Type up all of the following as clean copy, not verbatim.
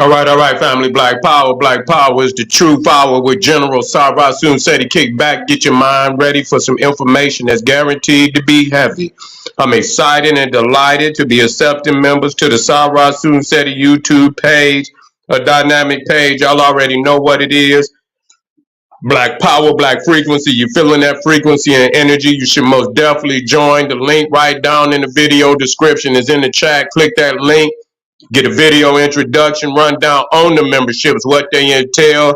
All right, family. Black Power. Black Power is the true power with General Sarva Soon said he kick back, get your mind ready for some information that's guaranteed to be heavy. I'm excited and delighted to be accepting members to the Sarva Soon said YouTube page, a dynamic page. Y'all already know what it is. Black Power, Black Frequency. You feeling that frequency and energy? You should most definitely join. The link right down in the video description is in the chat. Click that link. Get a video introduction, rundown on the memberships, what they entail.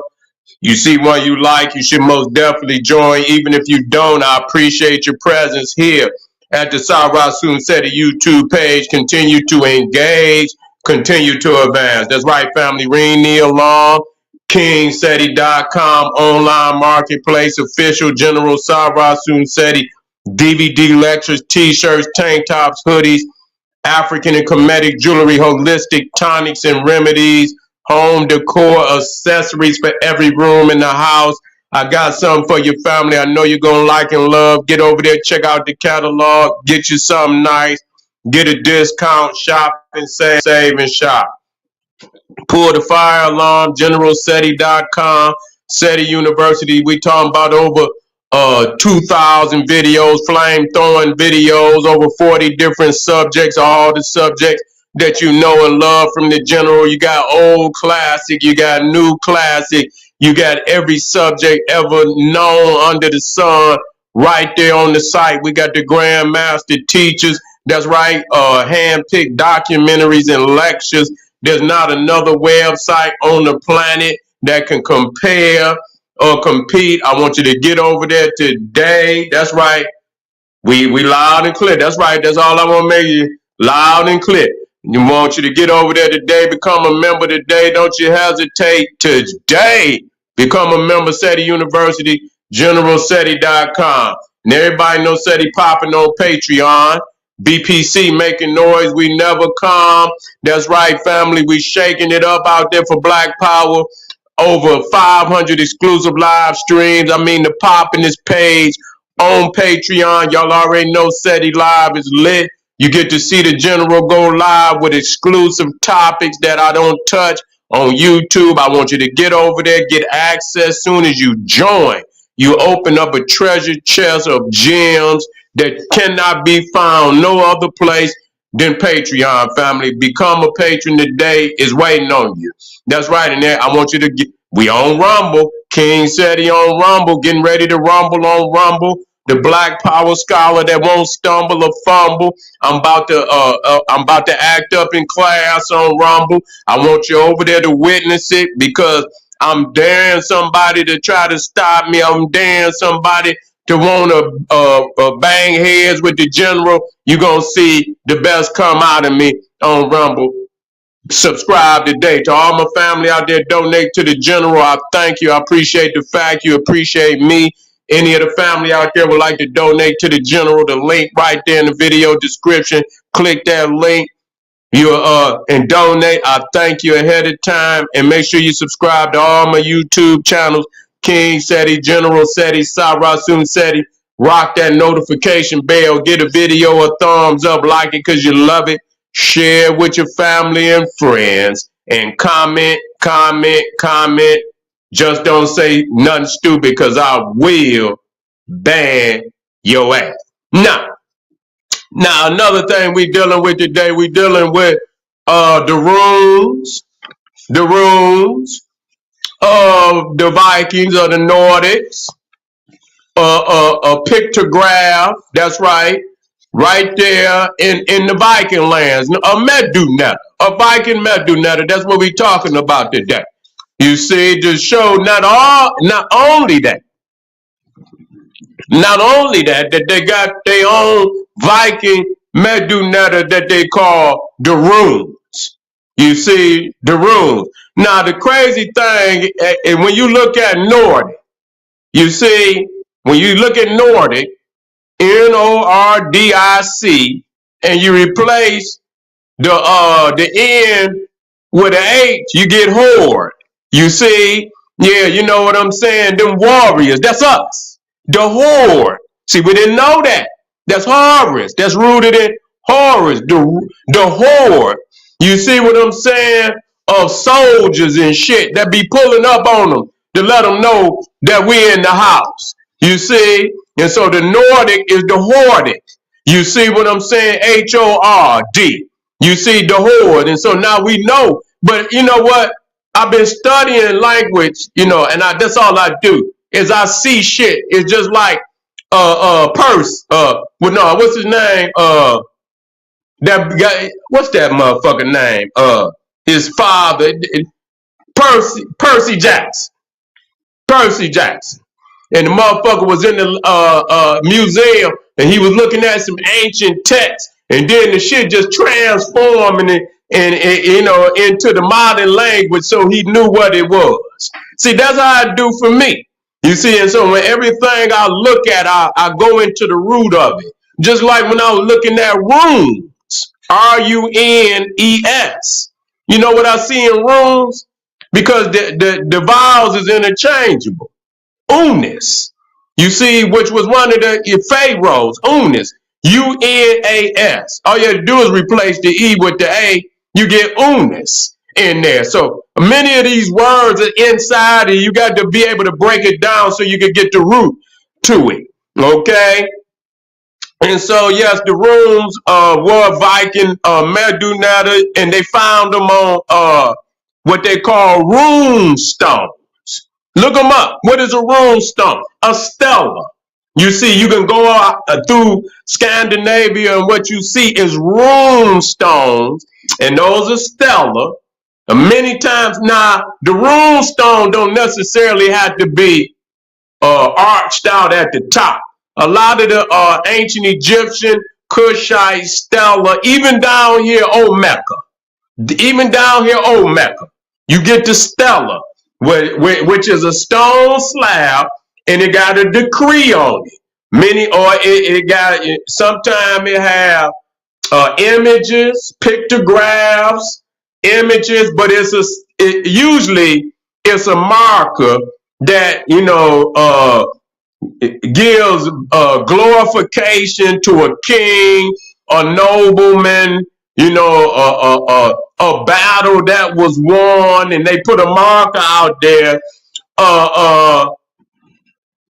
You see one you like, you should most definitely join. Even if you don't, I appreciate your presence here at the Sarva Soon Seti YouTube page. Continue to engage, continue to advance. That's right, family. Rune Long, KingSeti.com, online marketplace, official General Sarva Soon Seti, DVD lectures, t-shirts, tank tops, hoodies, African and Kemetic jewelry, holistic tonics and remedies, home decor, accessories for every room in the house. I got something for your family. I know you're going to like and love. Get over there, check out the catalog, get you something nice, get a discount, shop and save and shop. Pull the fire alarm, generalseti.com, SETI University. We talking about over 2,000 videos, flame throwing videos, over 40 different subjects, all the subjects that you know and love from the general. You got old classic, you got new classic, you got every subject ever known under the sun right there on the site. We got the grandmaster teachers. That's right, hand-picked documentaries and lectures. There's not another website on the planet that can compare or compete. I want you to get over there today. That's right. We loud and clear. That's right. That's all I want to make you loud and clear. You want you to get over there today. Become a member today. Don't you hesitate today. Become a member, SETI University, generalseti.com. And everybody knows SETI popping on Patreon. BPC making noise. We never come. That's right, family. We shaking it up out there for Black Power. Over 500 exclusive live streams. I mean, the pop in this page on Patreon. Y'all already know SETI Live is lit. You get to see the general go live with exclusive topics that I don't touch on YouTube. I want you to get over there, get access soon as you join. You open up a treasure chest of gems that cannot be found no other place than Patreon, family. Become a patron today. Is waiting on you. That's right. And there, I want you to get, we on Rumble. King Seti on Rumble, getting ready to rumble on Rumble. The Black Power scholar that won't stumble or fumble. I'm about to act up in class on Rumble. I want you over there to witness it because I'm daring somebody to try to stop me. I'm daring somebody to want to bang heads with the general. You're going to see the best come out of me on Rumble. Subscribe today. To all my family out there, donate to the general. I thank you. I appreciate the fact you appreciate me. Any of the family out there would like to donate to the general, the link right there in the video description. Click that link. And donate. I thank you ahead of time. And make sure you subscribe to all my YouTube channels. King Seti, General Seti, Sarva Soon Seti. Rock that notification bell. Get a video a thumbs up. Like it because you love it. Share with your family and friends. And comment. Just don't say nothing stupid because I will ban your ass. Now, another thing we dealing with today, we dealing with the runes of the Vikings or the Nordics, a pictograph, that's right there in the Viking lands, a Medunetta, a Viking Medunetta. That's what we talking about today. You see, to show not only that that they got their own Viking Medunetta that they call the runes. You see, the runes. Now, the crazy thing, and when you look at Nordic, you see, when you look at Nordic, Nordic, and you replace the N with an H, you get horde. You see, yeah, you know what I'm saying? Them warriors, that's us. The horde. See, we didn't know that. That's Horus. That's rooted in Horus. The horde. You see what I'm saying? of soldiers and shit that be pulling up on them to let them know that we're in the house. You see? And so the Nordic is the Hordic. You see what I'm saying? Hord. You see the horde. And so now we know. But you know what? I've been studying language, that's all I do is I see shit. It's just like Perse. No, what's his name? That guy, what's that motherfucker name? His father, Percy Jackson. Percy Jackson. And the motherfucker was in the museum and he was looking at some ancient texts, and then the shit just transforming it and into the modern language, so he knew what it was. See, that's how I do for me. You see, and so when everything I look at, I go into the root of it. Just like when I was looking at runes, Runes. You know what I see in runes? Because the vowels is interchangeable. Unis. You see, which was one of the pharaohs, Unis. Unas. All you have to do is replace the E with the A. You get Unis in there. So many of these words are inside, and you got to be able to break it down so you can get the root to it. Okay? And so, yes, the runes were Viking, Megalithic, and they found them on what they call rune stones. Look them up. What is a rune stone? A stela. You see, you can go out through Scandinavia, and what you see is rune stones, and those are stela. And many times now, the rune stone don't necessarily have to be arched out at the top. A lot of the ancient Egyptian, Kushite, stela, even down here, Old Mecca, you get the stela, which is a stone slab, and it got a decree on it. Sometimes it have images, pictographs, images, but usually it's a marker that it gives glorification to a king, a nobleman, a battle that was won, and they put a marker out there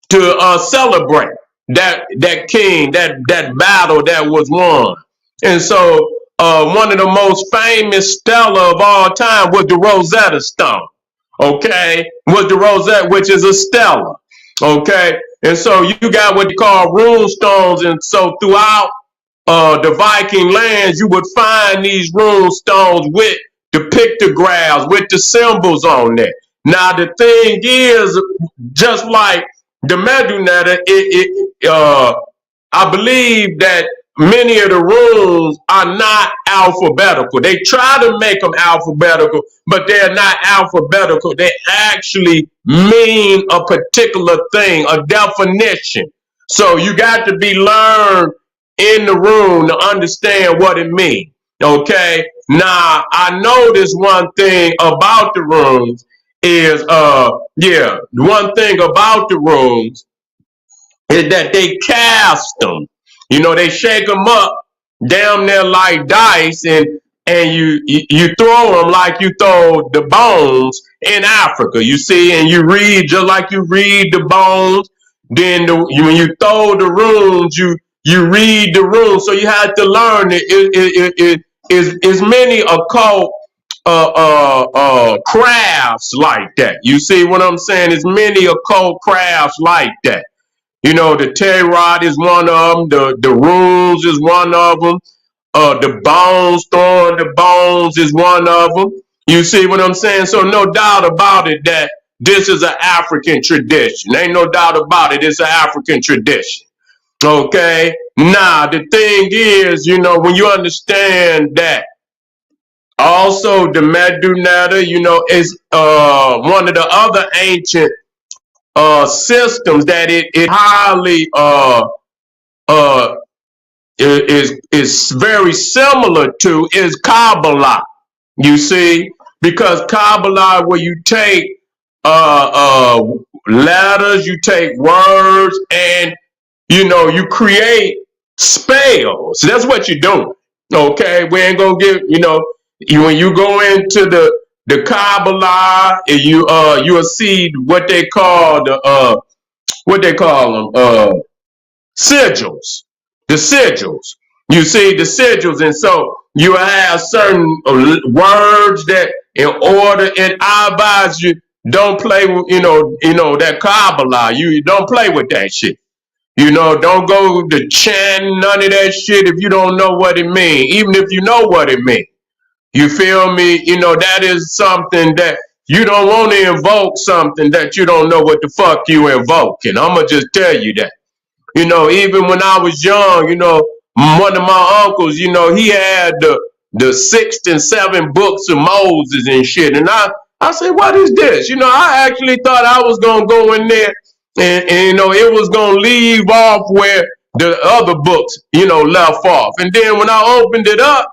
to celebrate that king, that battle that was won. And so one of the most famous stela of all time was the Rosetta Stone. Okay, was the Rosetta, which is a stela. Okay, and so you got what they call rune stones, and so throughout the Viking lands, you would find these rune stones with the pictographs, with the symbols on there. Now the thing is, just like the Megalithic, I believe that many of the runes are not alphabetical. They try to make them alphabetical, but they're not alphabetical. They actually mean a particular thing, a definition. So you got to be learned in the rune to understand what it means. Okay. Now I noticed one thing about the runes is one thing about the runes is that they cast them. They shake them up damn near like dice, and you throw them like you throw the bones in Africa. You see, and you read just like you read the bones. Then when you throw the runes, you read the runes. So you have to learn it. Is many occult crafts like that. You see what I'm saying? There's many occult crafts like that. The tarot is one of them. The runes is one of them. The bones, throwing the bones is one of them. You see what I'm saying? So no doubt about it that this is an African tradition. Ain't no doubt about it. It's an African tradition. Okay? Now, the thing is, when you understand that also the Megalithic, is one of the other ancient systems that it highly is very similar to is Kabbalah. You see, because Kabbalah, where you take letters, you take words, and you create spells. That's what you're doing. Okay, we ain't gonna get when you go into the Kabbalah, and you'll see what they call them sigils, the sigils. You see the sigils, and so you have certain words that, in order, and I advise you, don't play with, that Kabbalah. You don't play with that shit. Don't go to chant none of that shit if you don't know what it means, even if you know what it means. You feel me? That is something that you don't want to invoke, something that you don't know what the fuck you invoking. I'm going to just tell you that. Even when I was young, one of my uncles, he had the 6 and 7 books of Moses and shit. And I said, what is this? I actually thought I was going to go in there and it was going to leave off where the other books, left off. And then when I opened it up,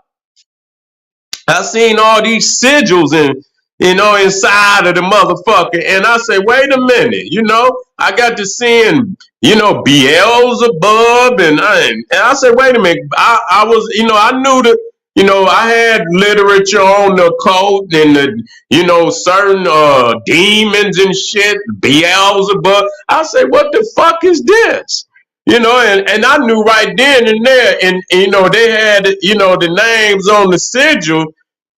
I seen all these sigils and inside of the motherfucker, and I say, wait a minute, I got to seeing, Beelzebub, and I said, wait a minute, I was, I knew the, I had literature on the occult and the, certain demons and shit, Beelzebub. I said, what the fuck is this? And I knew right then and there, and they had the names on the sigil,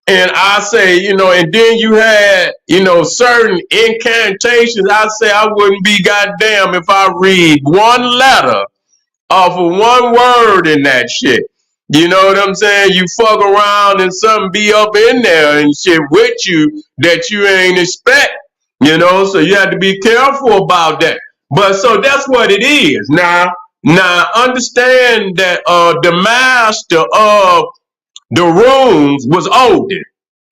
and I say, and then you had certain incantations. I say I wouldn't be goddamn if I read one letter off of one word in that shit. You know what I'm saying? You fuck around and something be up in there and shit with you that you ain't expect. So you have to be careful about that. But so that's what it is. Now understand that the master of the runes was Odin.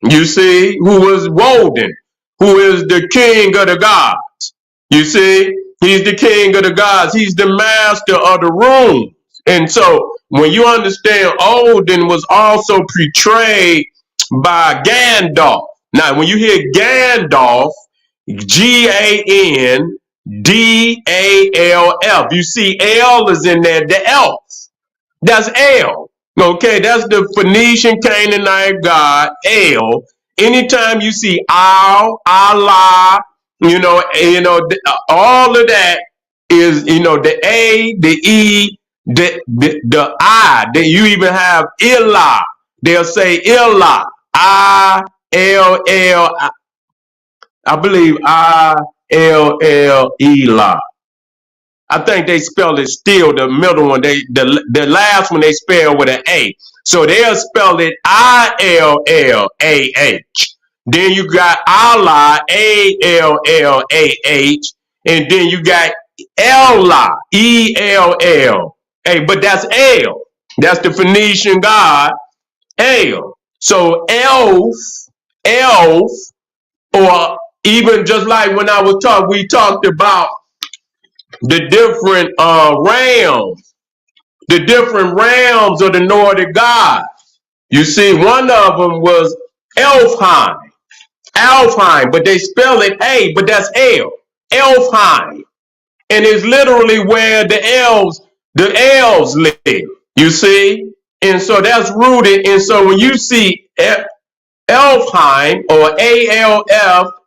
You see, who was Woden, who is the king of the gods. You see, he's the king of the gods. He's the master of the runes. And so when you understand, Odin was also portrayed by Gandalf. Now, when you hear Gandalf, Gandalf, you see L is in there, the elf. That's El. Okay, that's the Phoenician Canaanite god El. Anytime you see Al, Allah, all of that is, the A, the E, the I. That you even have Ilah. They'll say Ilah. I believe ILL Elah. I think they spell it still, the middle one. The last one they spell with an A. So they'll spell it ILLAH. Then you got Allah, ALLAH, and then you got Ella, ELL. Hey, but that's El. That's the Phoenician god El. So elf, or even just like when we talked about the different realms of the Nordic gods. You see, one of them was Elfheim, but they spell it A, but that's L, Elfheim, and it's literally where the elves live. You see, and so that's rooted. And so when you see Elfheim, or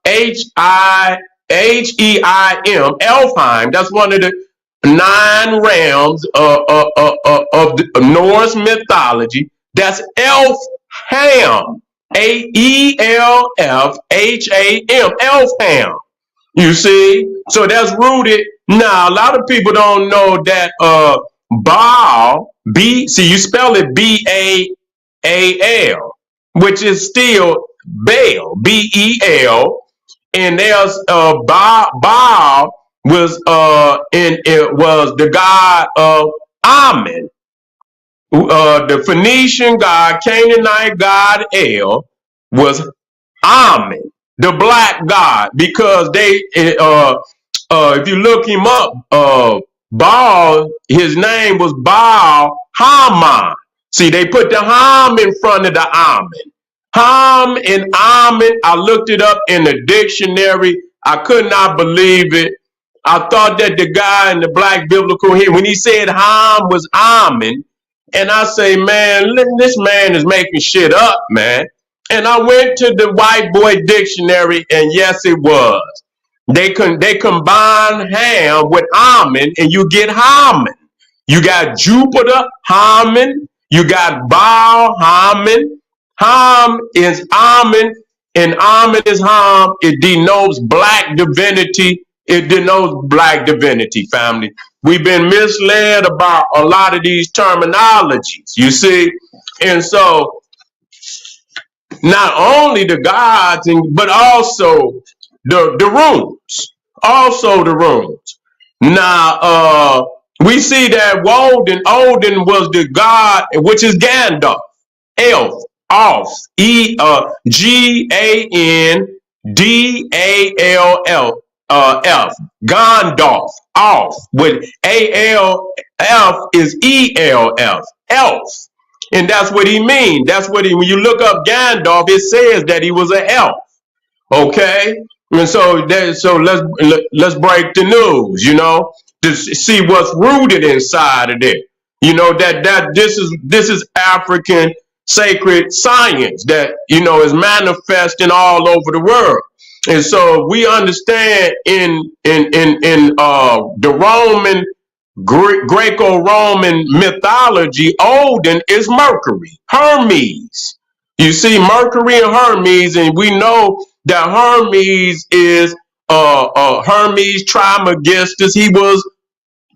ALFHEIM, Elfheim, that's one of the 9 realms of the Norse mythology. That's Elfham, AELFHAM, Elfham. You see, so that's rooted. Now, a lot of people don't know that Baal, you spell it BAAL, which is still Baal, BEL. And there's Baal was it was the god of Amen, the Phoenician god, Canaanite god El was Amen, the black god, because they if you look him up, Baal, his name was Baal Haman. See, they put the Ham in front of the Amen. Ham and Amen, I looked it up in the dictionary. I could not believe it. I thought that the guy in the black biblical here, when he said Ham was Amen, and I say, man, this man is making shit up, man. And I went to the white boy dictionary, and yes, it was. They combine ham with almond, and you get Haman. You got Jupiter Haman. You got Baal Haman. Ham is almond, and almond is Ham. It denotes black divinity. It denotes black divinity, family. We've been misled about a lot of these terminologies, you see. And so not only the gods, but also the runes. Also the runes. Now, we see that Odin was the god, which is Gandalf, elf, off, Gandalf, Gandalf, off, with ALF is ELF, elf. And that's what he means. That's what when you look up Gandalf, it says that he was an elf. Okay, and so let's break the news. To see what's rooted inside of it. That this is African sacred science that is manifesting all over the world. And so we understand in the Roman Greco-Roman mythology, Odin is Mercury, Hermes. You see, Mercury and Hermes, and we know that Hermes is Hermes Trismegistus. He was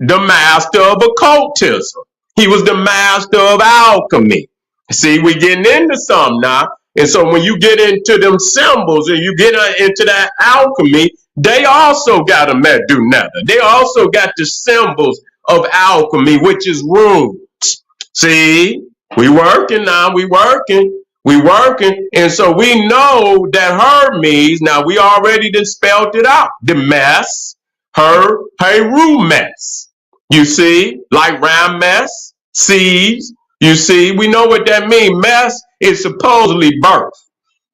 the master of occultism. He was the master of alchemy. See, we getting into something now. And so when you get into them symbols and you get into that alchemy, they also got a medunetta. They also got the symbols of alchemy, which is runes. See, we working now, we working. And so we know that Hermes, now we already done spelled it out. The mess, Rune mess. You see, like Rames, seeds. You see, we know what that means. Mess is supposedly birth.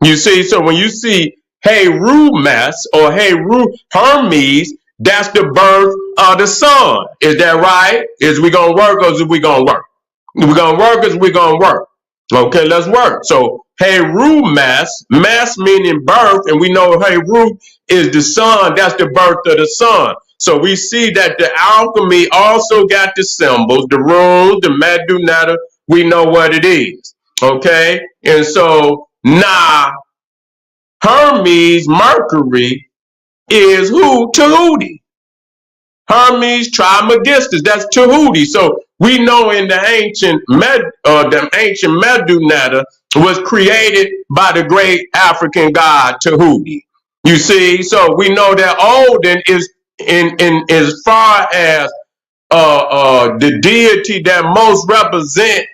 You see, so when you see Rune or Hermes, that's the birth of the sun. Is that right? Is we gonna work or is we gonna work? We're gonna work or is we gonna work? Okay, let's work. So Rune mass meaning birth, and we know Rune is the sun. That's the birth of the sun. So we see that the alchemy also got the symbols, the runes, the medunetta. We know what it is. Okay, and so now Hermes, Mercury, is who? Tahuti. Hermes Trismegistus. That's Tahuti. So we know in the ancient medunetta was created by the great African god Tahuti. You see, so we know that Odin is in as far as the deity that most represent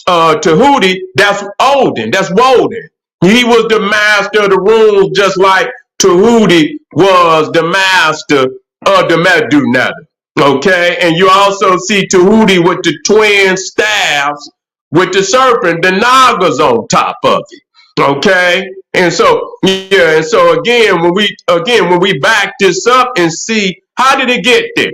Tahuti. That's Odin. That's Woden. He was the master of the runes, just like Tahuti was the master of the medunetta. Okay, and you also see Tahuti with the twin staffs with the serpent, the nagas on top of it. Okay, and so yeah, and so again when we back this up and see how did it get there?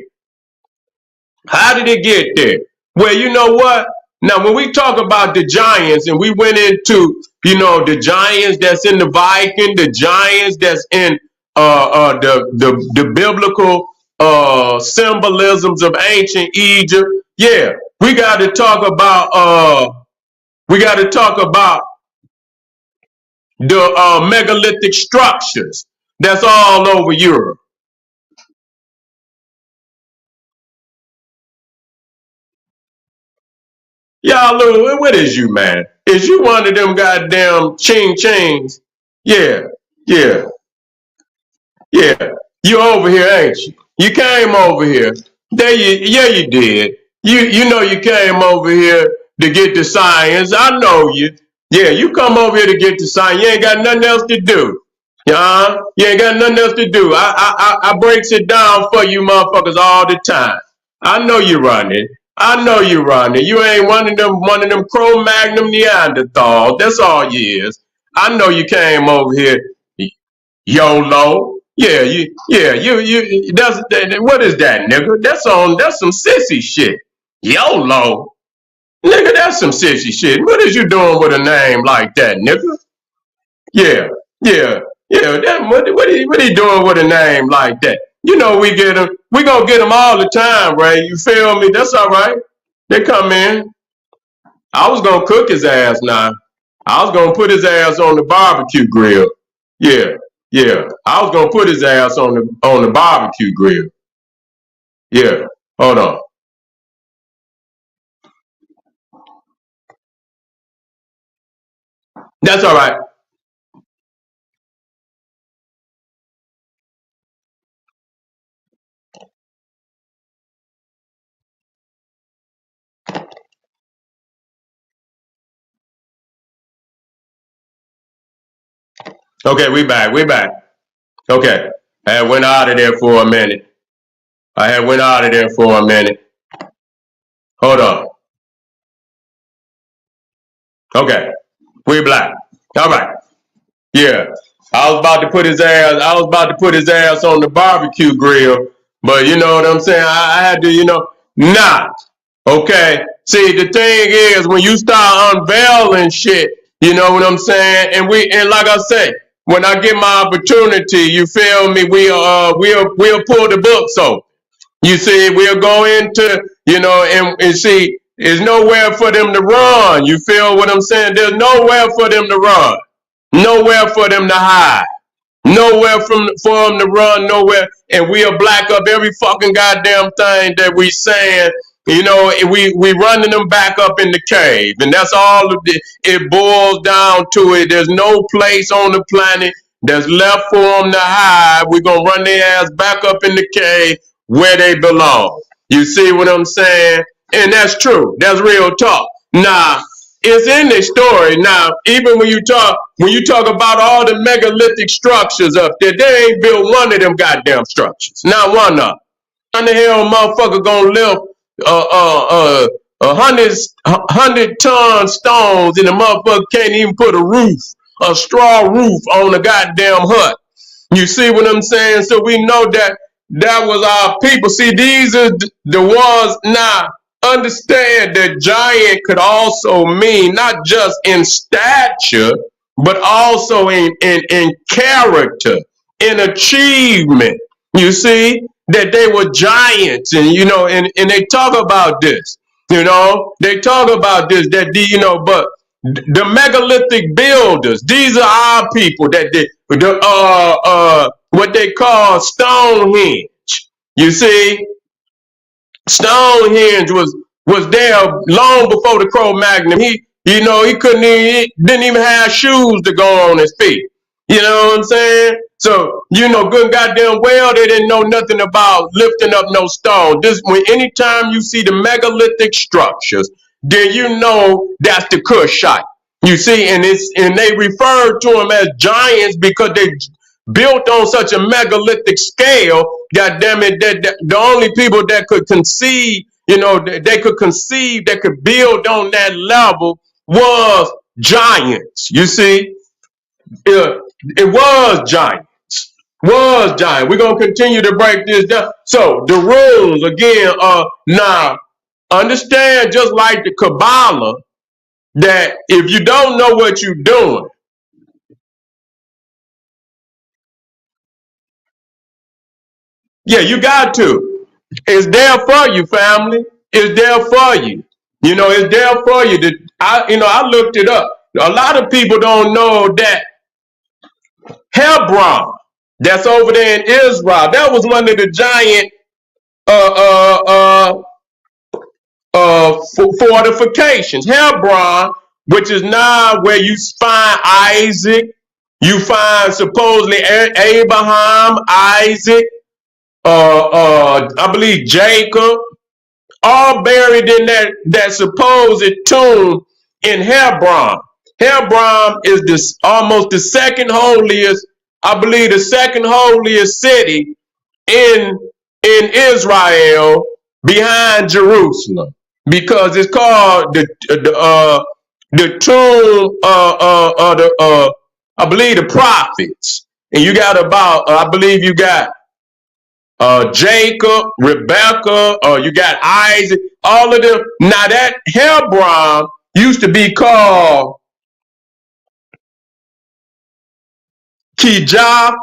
How did it get there? Well, you know what? Now, when we talk about the giants, and we went into, the giants that's in the Viking, the giants that's in the biblical symbolisms of ancient Egypt. Yeah, we got to talk about the megalithic structures that's all over Europe. Y'all, what is you, man? Is you one of them goddamn ching chings? Yeah, yeah, yeah. You over here, ain't you? You came over here. Yeah, you did. You know you came over here to get the science. I know you. Yeah, you come over here to get the science. You ain't got nothing else to do. You ain't got nothing else to do. I breaks it down for you motherfuckers all the time. I know you running. I know you running. You ain't one of them Cro-Magnon Neanderthals. That's all you is. I know you came over here YOLO. Yeah, you what is that, nigga? That's some sissy shit. YOLO. Nigga, that's some sissy shit. What is you doing with a name like that, nigga? Yeah, yeah, yeah. What he doing with a name like that? You know, we get him. We gonna get him all the time, Ray. You feel me? That's all right. They come in. I was gonna cook his ass now. I was gonna put his ass on the barbecue grill. Yeah, yeah. I was gonna put his ass on the barbecue grill. Yeah. Hold on. That's all right. Okay, we back. We back. Okay. I had went out of there for a minute. I had went out of there for a minute. Hold on. Okay. We black. All right. Yeah. I was about to put his ass. I was about to put his ass on the barbecue grill, but you know what I'm saying. I had to, nah. Okay. See, the thing is, when you start unveiling shit, you know what I'm saying, and like I say, when I get my opportunity, you feel me? We'll pull the books open. You see, we'll go into, and see, there's nowhere for them to run. You feel what I'm saying? There's nowhere for them to run, nowhere for them to hide, nowhere for them to run, nowhere. And we'll black up every fucking goddamn thing that we saying. And we running them back up in the cave, and that's all of it boils down to. It. There's no place on the planet that's left for them to hide. We're gonna run their ass back up in the cave where they belong. You see what I'm saying? And that's true. That's real talk. Now, it's in the story. Now, even when you talk about all the megalithic structures up there, they ain't built one of them goddamn structures. Not one of them. How the hell motherfucker gonna lift a hundred ton stones and the motherfucker can't even put a straw roof on a goddamn hut. You see what I'm saying? So we know that was our people. See, these are the ones now. Understand that giant could also mean not just in stature, but also in character, in achievement. You see that they were giants, and they talk about this. They talk about this but the megalithic builders, these are our people that did what they call Stonehenge. You see, Stonehenge was there long before the Cro-Magnon. He didn't even have shoes to go on his feet. You know what I'm saying? So, good goddamn well, they didn't know nothing about lifting up no stone. Anytime you see the megalithic structures, then you know that's the Kushite. You see, and they refer to them as giants because they built on such a megalithic scale. God damn it, that the only people that could conceive, that could build on that level was giants. You see, it was giants. Was giant. We're gonna continue to break this down. So the rules again. Now understand, just like the Kabbalah, that if you don't know what you're doing, yeah, you got to. It's there for you, family. It's there for you. It's there for you. I looked it up. A lot of people don't know that Hebron, that's over there in Israel, that was one of the giant uh, uh, fortifications. Hebron, which is now where you find Isaac, you find supposedly Abraham, Isaac, I believe Jacob, all buried in that supposed tomb in Hebron. Hebron is almost the second holiest, I believe, the second holiest city in Israel behind Jerusalem, because it's called the tomb the I believe the prophets, and you got about I believe you got Jacob, Rebecca, you got Isaac, all of them. Now that Hebron used to be called Kijath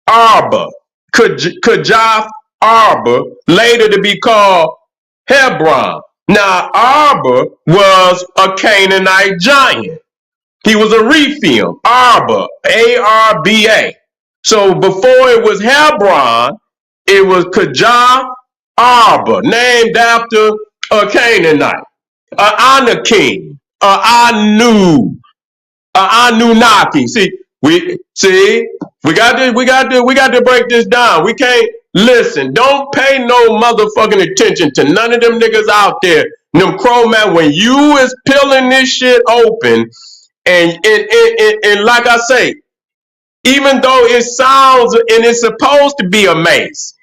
Arba. Kijath Arba, later to be called Hebron. Now, Arba was a Canaanite giant. He was a Rephaim, Arba, Arba. So before it was Hebron, it was Kijath Arba, named after a Canaanite, a Anakim, a Anunnaki. We got to break this down. We can't listen. Don't pay no motherfucking attention to none of them niggas out there. Them crow man, when you is peeling this shit open, and like I say, even though it sounds and it's supposed to be amazing,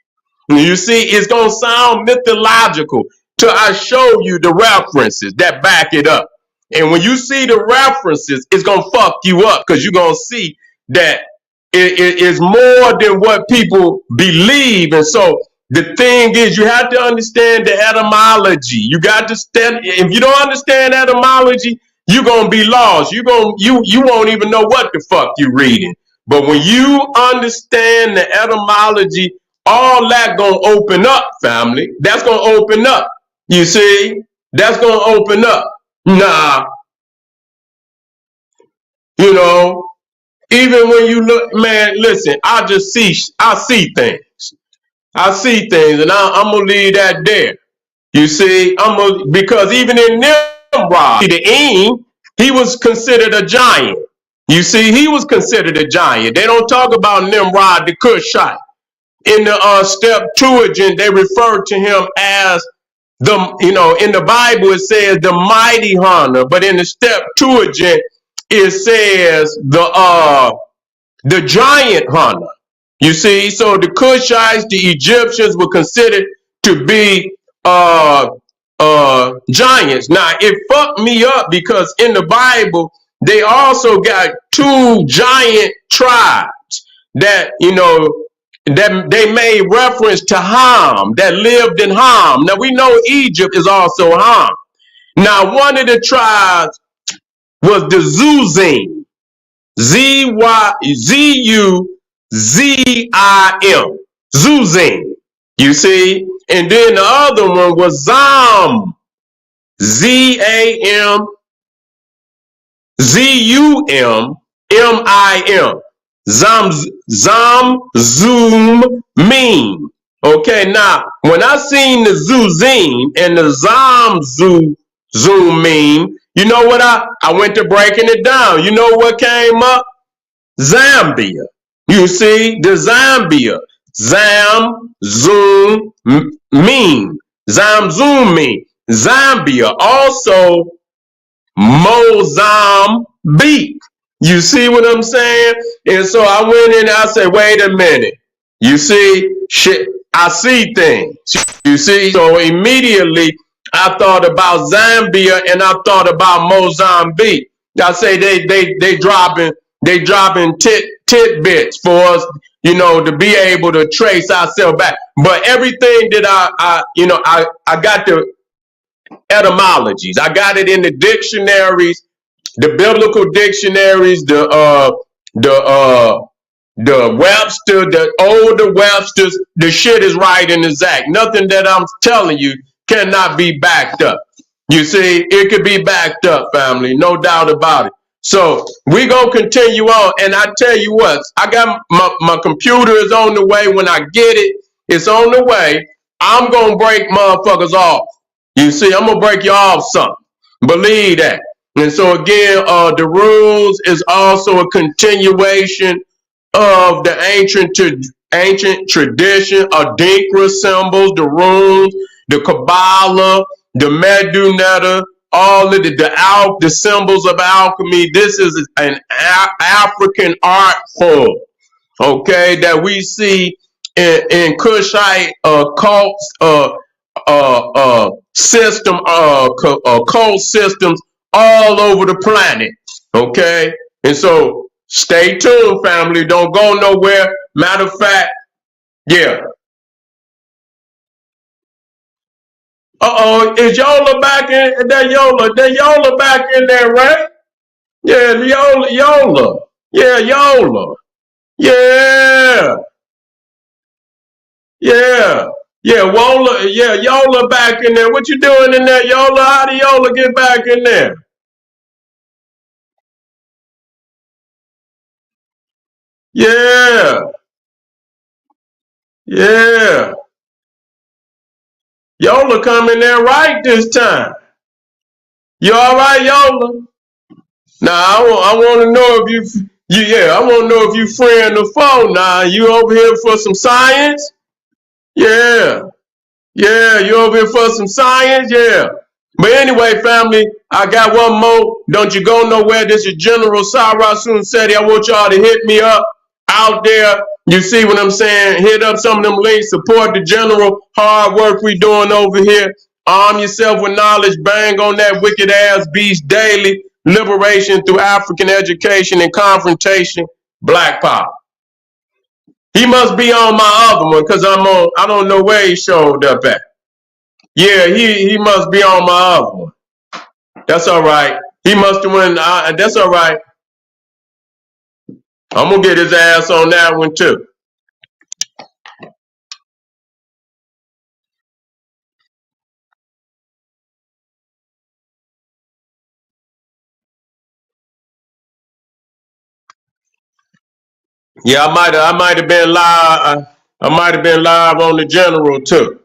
you see, it's gonna sound mythological till I show you the references that back it up. And when you see the references, it's gonna fuck you up because you're gonna see that it is more than what people believe. And so the thing is, you have to understand the etymology. You got to stand. If you don't understand etymology, you're gonna be lost. You won't even know what the fuck you reading. But when you understand the etymology, all that gonna open up, family. That's gonna open up. You see, that's gonna open up. Nah, you know, even when you look, man, listen, I see things. I see things, and I'm gonna leave that there. You see, because even in Nimrod, the Aim, he was considered a giant. You see, he was considered a giant. They don't talk about Nimrod the Cushite. In the Septuagint, they refer to him as in the Bible it says the mighty hunter, but in the Septuagint it says the giant hunter. You see, so the Cushites, the Egyptians were considered to be giants. Now it fucked me up because in the Bible they also got two giant tribes that that they made reference to Ham, that lived in Ham. Now we know Egypt is also Ham. Now one of the tribes was the Zuzim, Zuzim, Zuzim. You see, and then the other one was Zam, Zam, Zumim. Zoom, Meme. Okay, now when I seen the Zuzim and the Zoom Meme, you know what I went to breaking it down. You know what came up? Zambia. You see, the Zambia. Zoom Meme. Zoom Meme. Zambia. Also Mozambique. You see what I'm saying? And so I went in and I said, wait a minute. You see, shit, I see things. You see, so immediately I thought about Zambia and I thought about Mozambique. I say they dropping tidbits for us, to be able to trace ourselves back. But everything that I got the etymologies. I got it in the dictionaries, the biblical dictionaries, the Webster, the older Websters. The shit is right in the Zach. Nothing that I'm telling you cannot be backed up. You see, it could be backed up, family, no doubt about it. So we gonna continue on, and I tell you what, I got my computer is on the way. When I get it, it's on the way. I'm gonna break motherfuckers off. You see, I'm gonna break you off something. Believe that. And so again, the rules is also a continuation of the ancient tradition of Dinkra symbols, the runes, the Kabbalah, the Medunetta, all of the symbols of alchemy. This is an African art form, okay, that we see in Kushite cults, occult systems all over the planet. Okay, and so stay tuned, family. Don't go nowhere. Matter of fact, yeah. Is Yola back in that Yola? That Yola back in there, right? Yeah, Yola. Yeah, Yola. Yeah, yeah, yeah. Wola, yeah, Yola back in there. What you doing in there, Yola? How do Yola get back in there? Yeah, yeah. Yola come in there right this time. You all right, Yola? Now I want to know if yeah, I want to know if you friend the phone. Now you over here for some science? Yeah, yeah, you over here for some science? Yeah. But anyway, family, I got one more. Don't you go nowhere. This is General Sarasun Seti. I want y'all to hit me up out there. You see what I'm saying? Hit up some of them links. Support the general. Hard work we doing over here. Arm yourself with knowledge. Bang on that wicked ass beast daily. Liberation through African education and confrontation. Black power. He must be on my other one because I don't know where he showed up at. Yeah, he must be on my other one. That's all right. He must have went. That's all right. I'm gonna get his ass on that one too. Yeah, I might have been live. I might have been live on the general too.